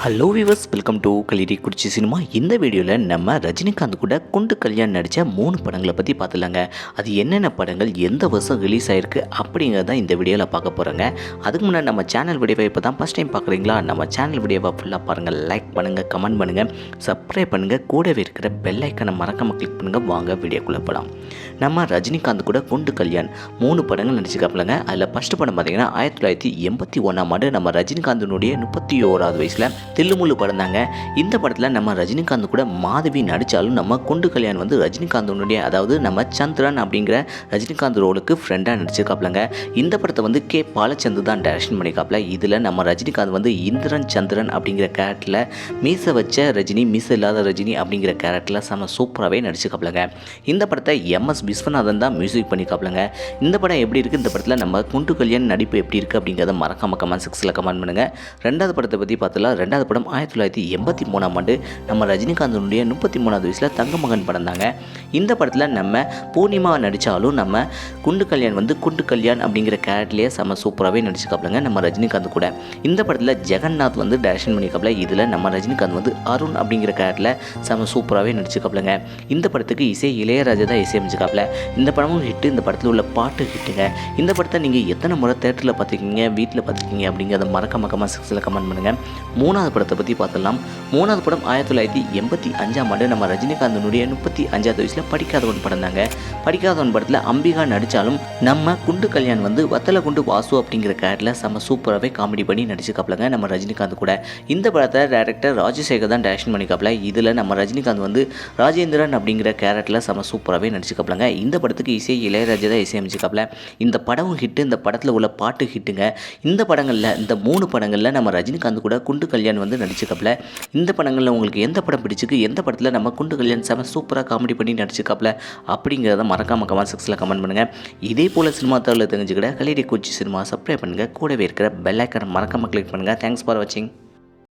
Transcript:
Hello viewers, welcome to Kallidaikurichi cinema. இந்த வீடியோவில் நம்ம ரஜினிகாந்த் கூட குண்டு கல்யாண் நடித்த 3 படங்களை பற்றி பார்த்துலாங்க. அது என்னென்ன படங்கள், எந்த வருஷம் ரிலீஸ் ஆகிருக்கு அப்படிங்கிறத இந்த வீடியோவில் பார்க்க போகிறோங்க. அதுக்கு முன்னாடி நம்ம சேனல் வீடியோவை இப்போ தான் ஃபஸ்ட் டைம் பார்க்குறீங்களா, நம்ம சேனல் வீடியோவை ஃபுல்லாக பாருங்கள். லைக் பண்ணுங்கள், கமெண்ட் பண்ணுங்கள், சப்ஸ்கிரைப் பண்ணுங்கள், கூடவே இருக்கிற பெல் ஐக்கனை மறக்காமல் கிளிக் பண்ணுங்கள். வாங்க வீடியோக்குள்ளே போகலாம். நம்ம ரஜினிகாந்த் கூட குண்டு கல்யாண் 3 படங்கள் நடிச்சிருக்காப்புலங்க. அதில் ஃபஸ்ட்டு படம் பார்த்தீங்கன்னா 1981ஆம் ஆண்டு நம்ம ரஜினிகாந்தினுடைய 31வது வயசில் தில்லுமுள்ளு படம் தாங்க. இந்த படத்தில் நம்ம ரஜினிகாந்த் கூட மாதவி நடித்தாலும் நம்ம குண்டு கல்யாண் வந்து ரஜினிகாந்தனுடைய, அதாவது நம்ம சந்திரன் அப்படிங்கிற ரஜினிகாந்த் ரோலுக்கு ஃப்ரெண்டாக நடிச்சிருக்காப்புலங்க. இந்த படத்தை வந்து கே பாலச்சந்தர் தான் டைரக்ஷன் பண்ணிக்காப்புல. இதில் நம்ம ரஜினிகாந்த் வந்து இந்திரன் சந்திரன் அப்படிங்கிற கேரக்டரில் மீசை வச்ச ரஜினி, மீசை இல்லாத ரஜினி அப்படிங்கிற கேரக்டரில் செம சூப்பராகவே நடிச்சிருக்காப்புலங்க. இந்த படத்தை MS விஸ்வநாதன் தான் மியூசிக் பண்ணிக்காப்புலங்க. இந்த படம் எப்படி இருக்குது, இந்த படத்தில் நம்ம குண்டு கல்யாண் நடிப்பு எப்படி இருக்குது அப்படிங்கிறத மறக்காம கமெண்ட் செக்ஷனில் கமெண்ட் பண்ணுங்கள். ரெண்டாவது படத்தை பற்றி பார்த்தலாம். ரெண்டாவது படம் 1983ஆம் ஆண்டு நம்ம ரஜினிகாந்தனுடைய 33வது வயசில் தங்கமகன் படம் தாங்க. இந்த படத்தில் நம்ம பூர்ணிமா நடித்தாலும் நம்ம குண்டு கல்யாண் வந்து குண்டு கல்யாண் அப்படிங்கிற கேரக்டர்லேயே செம சூப்பராகவே நடிச்சிருக்காப்புலங்க நம்ம ரஜினிகாந்த் கூட. இந்த படத்தில் ஜெகநாத் வந்து டைரக்ஷன் பண்ணிக்காப்புல. இதில் நம்ம ரஜினிகாந்த் வந்து அருண் அப்படிங்கிற கேரக்டரில் செம சூப்பராகவே நடிச்சிருக்காப்புலங்க. இந்த படத்துக்கு இசை இளையராஜா தான் இசையமைச்சிருக்காப்புல. இந்த படமும் ஹிட்டு, இந்த படத்தில் உள்ள பாட்டு ஹிட்டுங்க. இந்த படத்தை நீங்கள் எத்தனை முறை தேட்டரில் பார்த்துருக்கீங்க, வீட்டில் பார்த்துருக்கீங்க அப்படிங்கிறத மறக்காம கமெண்ட் செக்ஷனில் கமெண்ட் பண்ணுங்கள். மூணாவது படத்தை பற்றி பார்த்துடலாம். மூணாவது படம் 1985ஆம் ஆண்டு நம்ம ரஜினிகாந்தனுடைய 35வது வயசில் படிக்காதவன் படம் தாங்க. படிக்காதவன் படத்தில் அம்பிகா நடித்தாலும் நம்ம குண்டு கல்யாண் வந்து வத்தல குண்டு வாசு அப்படிங்கிற கேரக்டரில் செம்ம சூப்பராகவே காமெடி பண்ணி நடிச்சுக்காப்புலங்க நம்ம ரஜினிகாந்த் கூட. இந்த படத்தை டைரக்டர் ராஜசேகர் தான் டைரக்ஷன் பண்ணிக்காப்புல. இதில் நம்ம ரஜினிகாந்த் வந்து ராஜேந்திரன் அப்படிங்கிற கேரக்டரில் செம்ம சூப்பராகவே நடிச்சுக்காப்புலங்க. இந்த படத்துக்கு இசை இளையராஜா தான் இசையமைச்சிக்காப்புல. இந்த படமும் ஹிட்டு, இந்த படத்தில் உள்ள பாட்டு ஹிட்டுங்க. இந்த படங்களில், இந்த 3 படங்களில் நம்ம ரஜினிகாந்த் கூட குண்டு கல்யாண் வந்து நடிச்சுக்காப்புல. இந்த படங்களில் உங்களுக்கு எந்த படம் பிடிச்சிருக்கு, எந்த படத்தில் நம்ம குண்டு கல்யாண் செம சூப்பராக காமெடி பண்ணி நடிச்சுக்காப்புல அப்படிங்கிறத மறக்காம கமெண்ட் செக்ஷனில் கமெண்ட் பண்ணுங்கள். இதே போல் சினிமா தகவலை தெரிஞ்சுக்கிட கலிடி குறிச்சி சினிமா சப்ஸ்கிரைப் பண்ணுங்கள். கூடவே இருக்கிற பெல் ஐக்கனை மறக்காம கிளிக் பண்ணுங்கள். தேங்க்ஸ் ஃபார் வாட்சிங்.